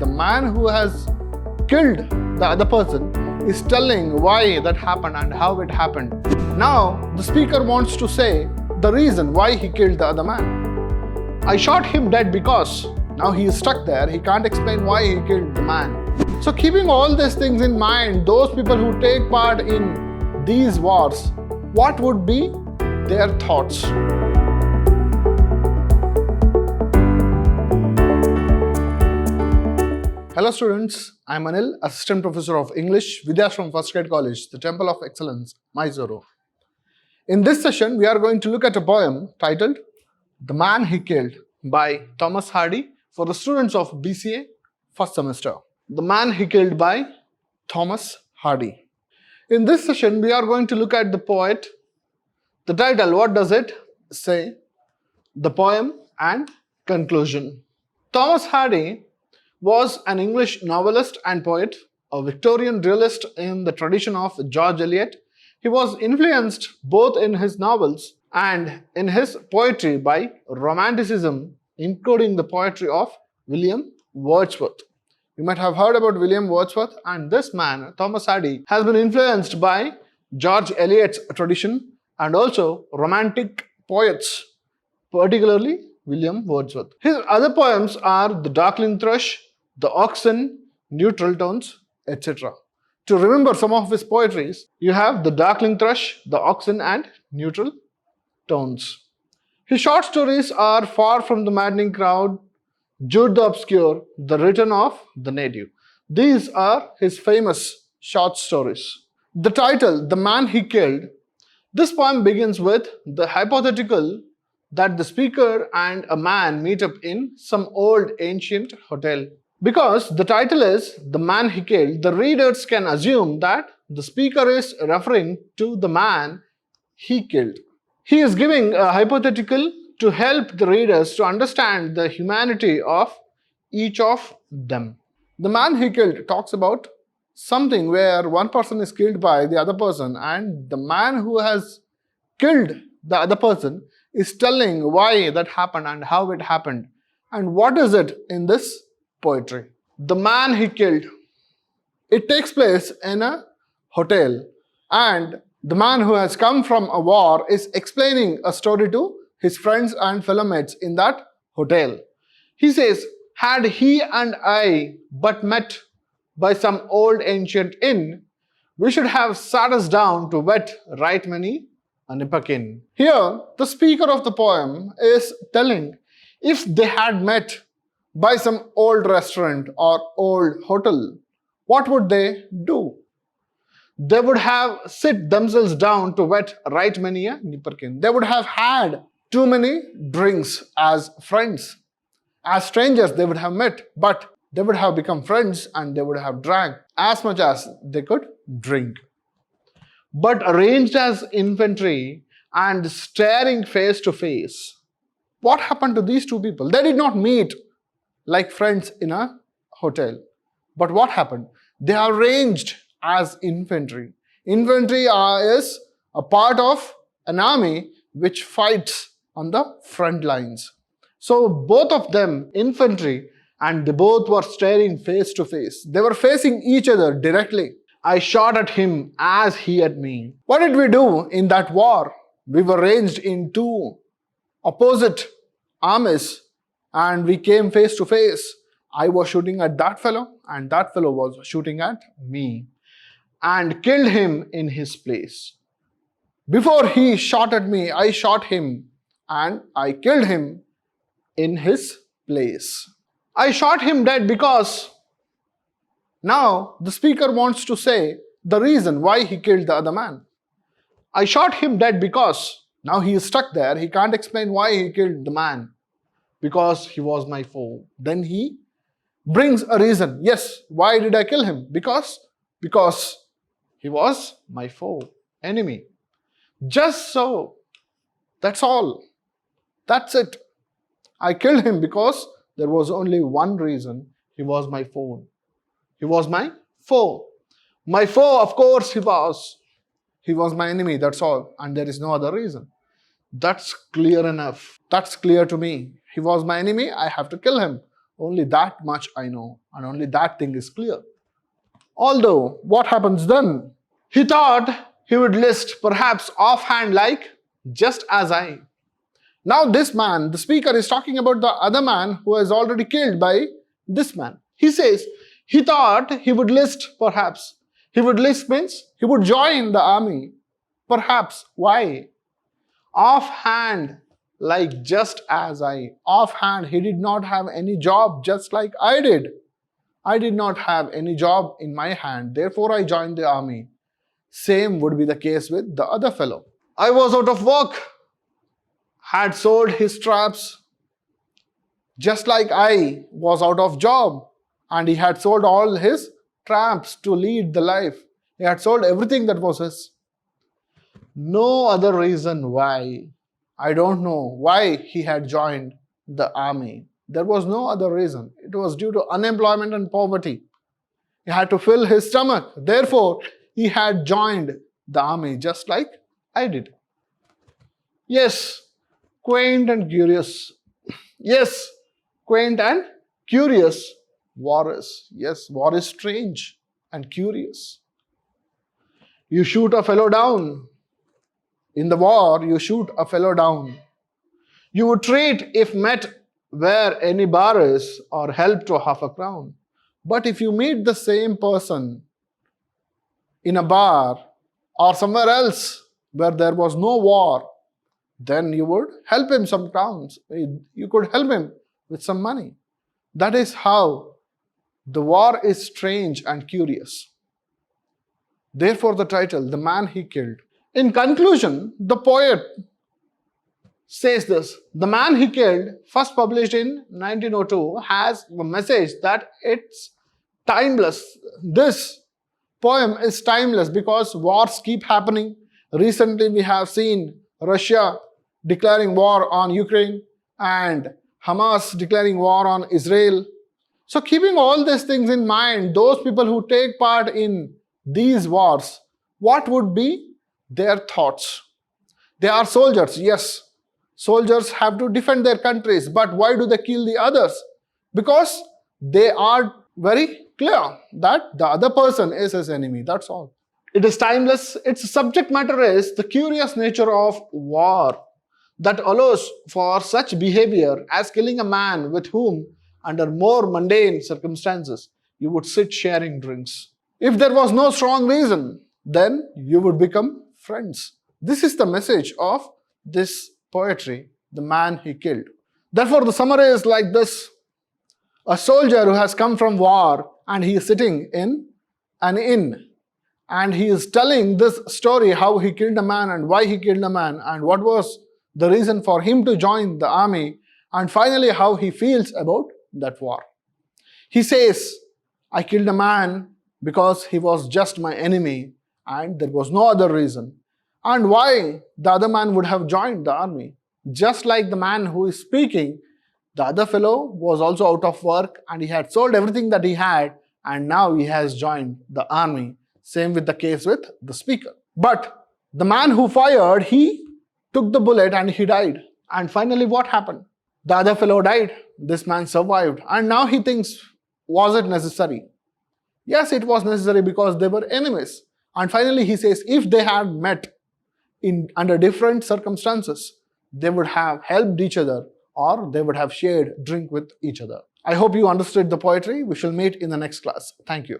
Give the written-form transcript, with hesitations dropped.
the man who has killed the other person is telling why that happened and how it happened. Now, the speaker wants to say the reason why he killed the other man. I shot him dead because. Now he is stuck there. He can't explain why he killed the man. So keeping all these things in mind, those people who take part in these wars, what would be their thoughts? Hello students, I am Anil, Assistant Professor of English, Vidhyaashram First Grade College, the Temple of Excellence, MYSURU. In this session, we are going to look at a poem titled The Man He Killed by Thomas Hardy for the students of B.Ca. first semester. The Man He Killed by Thomas Hardy. In this session, we are going to look at the poet, the title, what does it say, the poem and conclusion. Thomas Hardy was an English novelist and poet, a Victorian realist in the tradition of George Eliot. He was influenced both in his novels and in his poetry by Romanticism, including the poetry of William Wordsworth. You might have heard about William Wordsworth, and this man, Thomas Hardy, has been influenced by George Eliot's tradition and also Romantic poets, particularly William Wordsworth. His other poems are The Darkling Thrush, The Oxen, Neutral Tones, etc. To remember some of his poetries, you have The Darkling Thrush, The Oxen and Neutral Tones. His short stories are Far from the Maddening Crowd, Jude the Obscure, The Return of the Native. These are his famous short stories. The title, The Man He Killed, this poem begins with the hypothetical that the speaker and a man meet up in some old ancient hotel. Because the title is The Man He Killed, the readers can assume that the speaker is referring to the man he killed. He is giving a hypothetical to help the readers to understand the humanity of each of them. The Man He Killed talks about something where one person is killed by the other person, and the man who has killed the other person is telling why that happened and how it happened. And what is it in this poetry? The Man He Killed. It takes place in a hotel, and the man who has come from a war is explaining a story to his friends and fellow mates in that hotel. He says, had he and I but met by some old ancient inn, we should have sat us down to wet right many a nipperkin. Here, the speaker of the poem is telling, if they had met by some old restaurant or old hotel, what would they do? They would have sit themselves down to wet right many a nipperkin. They would have had too many drinks as friends. As strangers they would have met, but they would have become friends and they would have drank as much as they could drink. But arranged as infantry and staring face to face, what happened to these two people? They did not meet like friends in a hotel. But what happened? They are arranged as infantry. Infantry is a part of an army which fights on the front lines. So both of them, infantry, and they both were staring face to face. They were facing each other directly. I shot at him as he at me. What did we do in that war? We were ranged in two opposite armies and we came face to face. I was shooting at that fellow and that fellow was shooting at me and killed him in his place. Before he shot at me, I shot him and I killed him in his place. I shot him dead because. Now the speaker wants to say the reason why he killed the other man. I shot him dead because. Now he is stuck there. He can't explain why he killed the man. Because he was my foe. Then he brings a reason. Yes, why did I kill him? Because he was my foe, enemy. Just so. That's all. That's it. I killed him because there was only one reason. He was my foe. He was my foe. My foe, of course, he was. He was my enemy, that's all. And there is no other reason. That's clear enough. That's clear to me. He was my enemy, I have to kill him. Only that much I know, and only that thing is clear. Although, what happens then? He thought he would list perhaps offhand like, just as I. Now this man, the speaker, is talking about the other man who is already killed by this man. He says, he thought he would list perhaps. He would list means he would join the army. Perhaps. Why? Offhand, like just as I. Offhand, he did not have any job just like I did. I did not have any job in my hand, therefore I joined the army. Same would be the case with the other fellow. I was out of work, had sold his traps, just like I was out of job, and he had sold all his traps to lead the life. He had sold everything that was his. No other reason why. I don't know why he had joined the army. There was no other reason. It was due to unemployment and poverty. He had to fill his stomach. Therefore, he had joined the army just like I did. Yes, quaint and curious. Yes, quaint and curious. War is. Yes, war is strange and curious. You shoot a fellow down. In the war, you shoot a fellow down. You would treat if met where any bar is, or help to half a crown. But if you meet the same person in a bar or somewhere else where there was no war, then you would help him some crowns. You could help him with some money. That is how the war is strange and curious. Therefore the title, The Man He Killed. In conclusion, the poet says this: the man he killed, first published in 1902, has a message that it's timeless. This poem is timeless because wars keep happening. Recently, we have seen Russia declaring war on Ukraine and Hamas declaring war on Israel. So keeping all these things in mind, those people who take part in these wars, what would be their thoughts? They are soldiers, yes. Soldiers have to defend their countries, but why do they kill the others? Because they are very clear that the other person is his enemy, that's all. It is timeless. Its subject matter is the curious nature of war that allows for such behavior as killing a man with whom, under more mundane circumstances, you would sit sharing drinks. If there was no strong reason, then you would become friends. This is the message of this poetry, The Man He Killed. Therefore, the summary is like this. A soldier who has come from war and he is sitting in an inn and he is telling this story, how he killed a man and why he killed a man and what was the reason for him to join the army, and finally how he feels about that war. He says, I killed a man because he was just my enemy and there was no other reason. And why the other man would have joined the army. Just like the man who is speaking, the other fellow was also out of work and he had sold everything that he had and now he has joined the army. Same with the case with the speaker. But the man who fired, he took the bullet and he died. And finally what happened? The other fellow died. This man survived. And now he thinks, was it necessary? Yes, it was necessary because they were enemies. And finally he says, if they had met under different circumstances, they would have helped each other or they would have shared drink with each other. I hope you understood the poetry. We shall meet in the next class. Thank you.